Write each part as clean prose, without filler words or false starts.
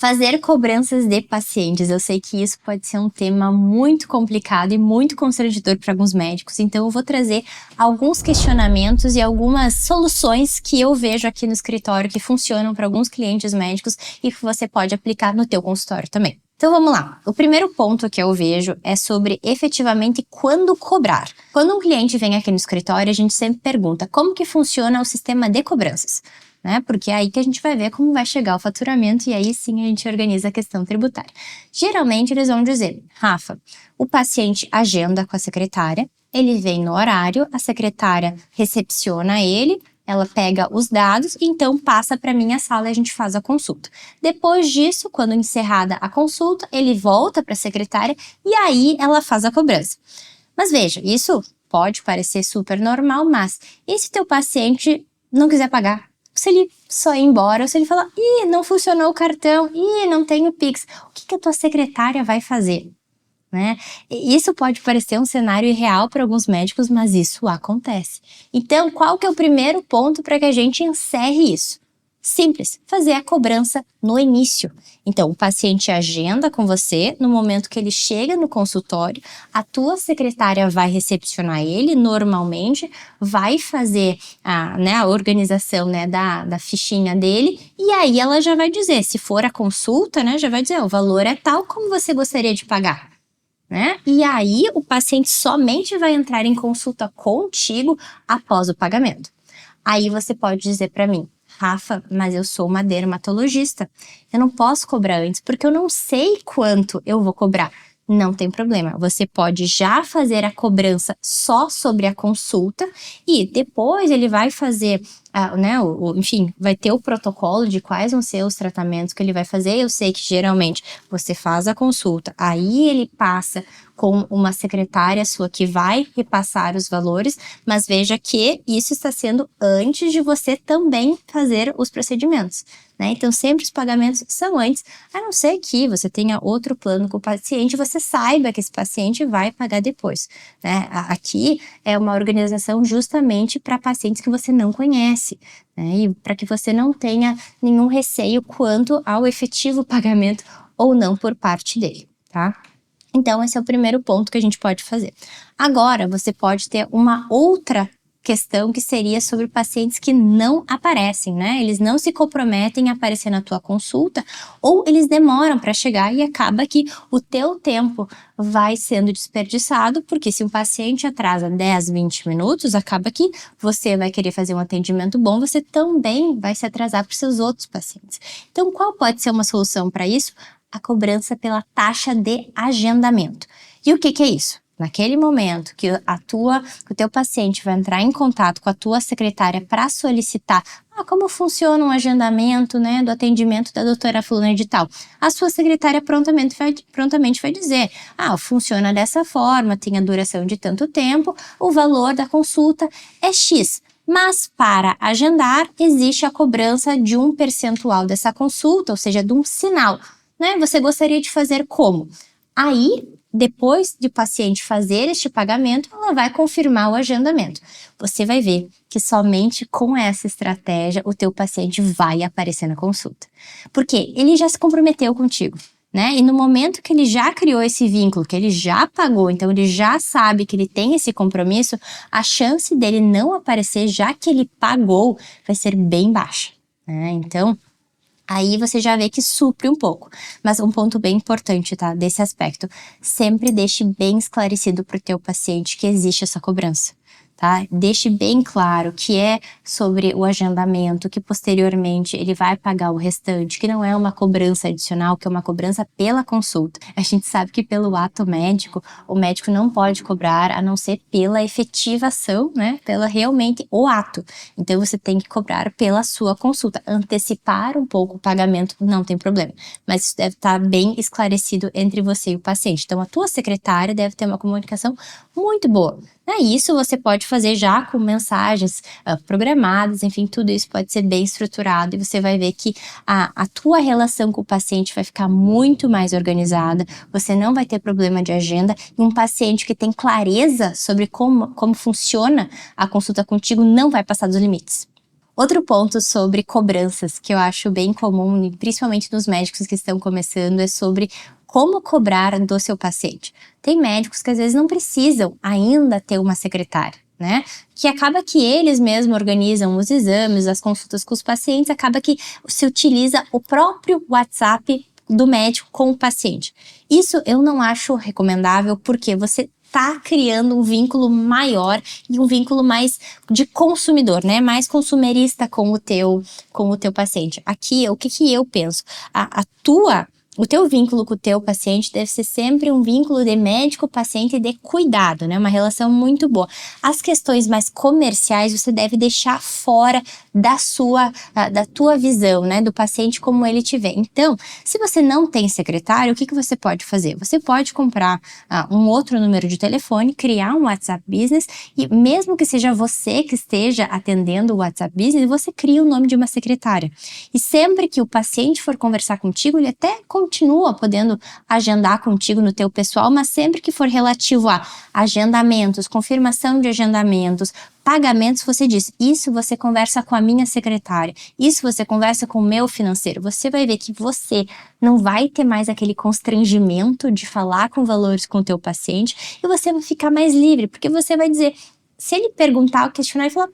Fazer cobranças de pacientes. Eu sei que isso pode ser um tema muito complicado e muito constrangedor para alguns médicos, então eu vou trazer alguns questionamentos e algumas soluções que eu vejo aqui no escritório que funcionam para alguns clientes médicos e que você pode aplicar no teu consultório também. Então vamos lá. O primeiro ponto que eu vejo é sobre efetivamente quando cobrar. Quando um cliente vem aqui no escritório, a gente sempre pergunta como que funciona o sistema de cobranças, né? Porque é aí que a gente vai ver como vai chegar o faturamento e aí sim a gente organiza a questão tributária. Geralmente eles vão dizer, Rafa, o paciente agenda com a secretária, ele vem no horário, a secretária recepciona ele, ela pega os dados e então passa para minha sala e a gente faz a consulta. Depois disso, quando encerrada a consulta, ele volta para a secretária e aí ela faz a cobrança. Mas veja, isso pode parecer super normal, mas e se teu paciente não quiser pagar? Se ele só ir embora, ou se ele falar, ih, não funcionou o cartão, ih, não tenho Pix, o que a tua secretária vai fazer? Né? E isso pode parecer um cenário irreal para alguns médicos, mas isso acontece. Então, qual que é o primeiro ponto para que a gente encerre isso? Simples, fazer a cobrança no início. Então, o paciente agenda com você, no momento que ele chega no consultório, a tua secretária vai recepcionar ele normalmente, vai fazer a organização, né, da fichinha dele, e aí ela já vai dizer, se for a consulta, né, já vai dizer, o valor é tal, como você gostaria de pagar? Né? E aí o paciente somente vai entrar em consulta contigo após o pagamento. Aí você pode dizer para mim, Rafa, mas eu sou uma dermatologista, eu não posso cobrar antes porque eu não sei quanto eu vou cobrar. Não tem problema, você pode já fazer a cobrança só sobre a consulta e depois ele vai fazer, enfim, vai ter o protocolo de quais vão ser os tratamentos que ele vai fazer. Eu sei que geralmente você faz a consulta, aí ele passa com uma secretária sua que vai repassar os valores, mas veja que isso está sendo antes de você também fazer os procedimentos, né? Então sempre os pagamentos são antes, a não ser que você tenha outro plano com o paciente, você saiba que esse paciente vai pagar depois, né? Aqui é uma organização justamente para pacientes que você não conhece, né? E para que você não tenha nenhum receio quanto ao efetivo pagamento ou não por parte dele, tá? Então, esse é o primeiro ponto que a gente pode fazer. Agora, você pode ter uma outra questão que seria sobre pacientes que não aparecem, né? Eles não se comprometem a aparecer na tua consulta ou eles demoram para chegar e acaba que o teu tempo vai sendo desperdiçado, porque se um paciente atrasa 10, 20 minutos, acaba que você vai querer fazer um atendimento bom, você também vai se atrasar para os seus outros pacientes. Então, qual pode ser uma solução para isso? A cobrança pela taxa de agendamento. E o que é isso? Naquele momento que o teu paciente vai entrar em contato com a tua secretária para solicitar como funciona um agendamento, né, do atendimento da doutora fulana de tal, a sua secretária prontamente vai dizer, funciona dessa forma, tem a duração de tanto tempo, o valor da consulta é X. Mas para agendar, existe a cobrança de um percentual dessa consulta, ou seja, de um sinal. Né? Você gostaria de fazer como? Aí, depois de o paciente fazer este pagamento, ela vai confirmar o agendamento. Você vai ver que somente com essa estratégia o teu paciente vai aparecer na consulta. Porque ele já se comprometeu contigo, né? E no momento que ele já criou esse vínculo, que ele já pagou, então ele já sabe que ele tem esse compromisso, a chance dele não aparecer, já que ele pagou, vai ser bem baixa, né? Então, aí você já vê que supre um pouco. Mas um ponto bem importante, tá? Desse aspecto. Sempre deixe bem esclarecido para o teu paciente que existe essa cobrança, tá? Deixe bem claro que é sobre o agendamento, que posteriormente ele vai pagar o restante, que não é uma cobrança adicional, que é uma cobrança pela consulta. A gente sabe que pelo ato médico, o médico não pode cobrar a não ser pela efetivação, né? Pela realmente o ato. Então você tem que cobrar pela sua consulta. Antecipar um pouco o pagamento não tem problema, mas isso deve estar bem esclarecido entre você e o paciente. Então a tua secretária deve ter uma comunicação muito boa. Isso você pode fazer já com mensagens programadas, enfim, tudo isso pode ser bem estruturado e você vai ver que a tua relação com o paciente vai ficar muito mais organizada, você não vai ter problema de agenda e um paciente que tem clareza sobre como funciona a consulta contigo não vai passar dos limites. Outro ponto sobre cobranças que eu acho bem comum, principalmente nos médicos que estão começando, é sobre como cobrar do seu paciente. Tem médicos que às vezes não precisam ainda ter uma secretária, né? Que acaba que eles mesmos organizam os exames, as consultas com os pacientes, acaba que se utiliza o próprio WhatsApp do médico com o paciente. Isso eu não acho recomendável, porque você tá criando um vínculo maior e um vínculo mais de consumidor, né? Mais consumerista com o teu paciente. Aqui, o que eu penso? O teu vínculo com o teu paciente deve ser sempre um vínculo de médico-paciente e de cuidado, né? Uma relação muito boa. As questões mais comerciais você deve deixar fora da tua visão, né? Do paciente como ele te vê. Então, se você não tem secretário, o que você pode fazer? Você pode comprar um outro número de telefone, criar um WhatsApp Business e mesmo que seja você que esteja atendendo o WhatsApp Business, você cria o nome de uma secretária. E sempre que o paciente for conversar contigo, ele até continua podendo agendar contigo no teu pessoal, mas sempre que for relativo a agendamentos, confirmação de agendamentos, pagamentos, você diz, isso você conversa com a minha secretária, isso você conversa com o meu financeiro. Você vai ver que você não vai ter mais aquele constrangimento de falar com valores com o teu paciente e você vai ficar mais livre, porque você vai dizer, se ele perguntar ou questionar e falar,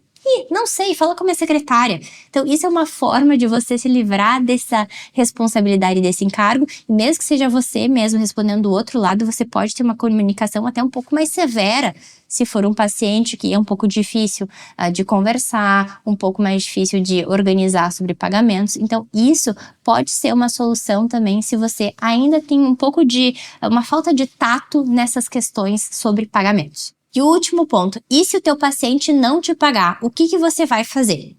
não sei, fala com a minha secretária. Então, isso é uma forma de você se livrar dessa responsabilidade, desse encargo. E mesmo que seja você mesmo respondendo do outro lado, você pode ter uma comunicação até um pouco mais severa, se for um paciente que é um pouco difícil de conversar, um pouco mais difícil de organizar sobre pagamentos. Então, isso pode ser uma solução também se você ainda tem um pouco de uma falta de tato nessas questões sobre pagamentos. E o último ponto, e se o teu paciente não te pagar, o que você vai fazer?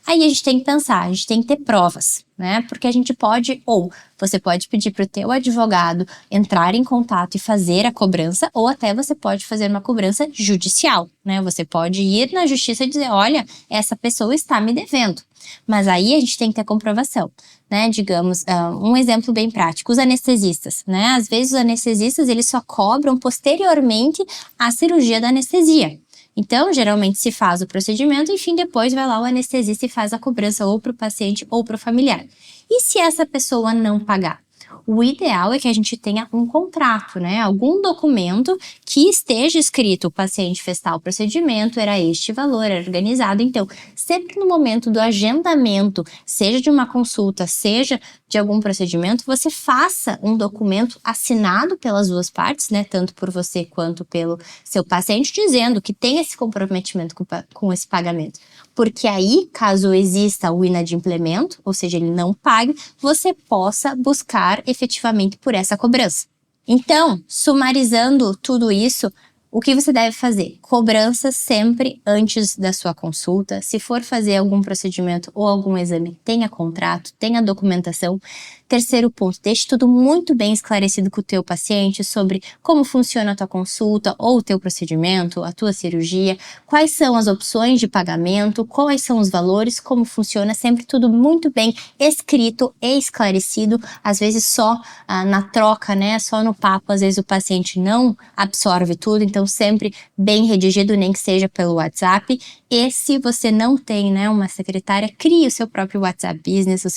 Aí a gente tem que pensar, a gente tem que ter provas, né? Porque a gente pode, ou você pode pedir para o teu advogado entrar em contato e fazer a cobrança, ou até você pode fazer uma cobrança judicial, né? Você pode ir na justiça e dizer, olha, essa pessoa está me devendo. Mas aí a gente tem que ter comprovação, né? Digamos, um exemplo bem prático, os anestesistas, né? Às vezes os anestesistas, eles só cobram posteriormente à cirurgia da anestesia. Então, geralmente se faz o procedimento, enfim, depois vai lá o anestesista e faz a cobrança ou para o paciente ou para o familiar. E se essa pessoa não pagar? O ideal é que a gente tenha um contrato, né? Algum documento que esteja escrito, o paciente fez tal procedimento, era este valor, era organizado. Então, sempre no momento do agendamento, seja de uma consulta, seja de algum procedimento, você faça um documento assinado pelas duas partes, né? Tanto por você quanto pelo seu paciente, dizendo que tem esse comprometimento com esse pagamento. Porque aí, caso exista o inadimplemento, ou seja, ele não pague, você possa buscar efetivamente por essa cobrança. Então, sumarizando tudo isso, o que você deve fazer? Cobrança sempre antes da sua consulta. Se for fazer algum procedimento ou algum exame, tenha contrato, tenha documentação. Terceiro ponto, deixe tudo muito bem esclarecido com o teu paciente sobre como funciona a tua consulta ou o teu procedimento, a tua cirurgia, quais são as opções de pagamento, quais são os valores, como funciona, sempre tudo muito bem escrito e esclarecido. Às vezes só na troca, né, só no papo, às vezes o paciente não absorve tudo, então sempre bem redigido, nem que seja pelo WhatsApp. E se você não tem, né, uma secretária, crie o seu próprio WhatsApp Business, a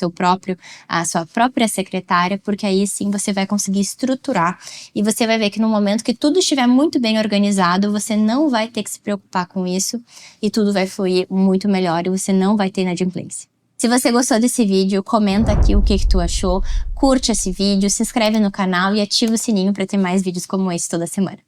sua própria secretária, porque aí sim você vai conseguir estruturar e você vai ver que no momento que tudo estiver muito bem organizado, você não vai ter que se preocupar com isso e tudo vai fluir muito melhor e você não vai ter inadimplência. Se você gostou desse vídeo, comenta aqui o que tu achou, curte esse vídeo, se inscreve no canal e ativa o sininho para ter mais vídeos como esse toda semana.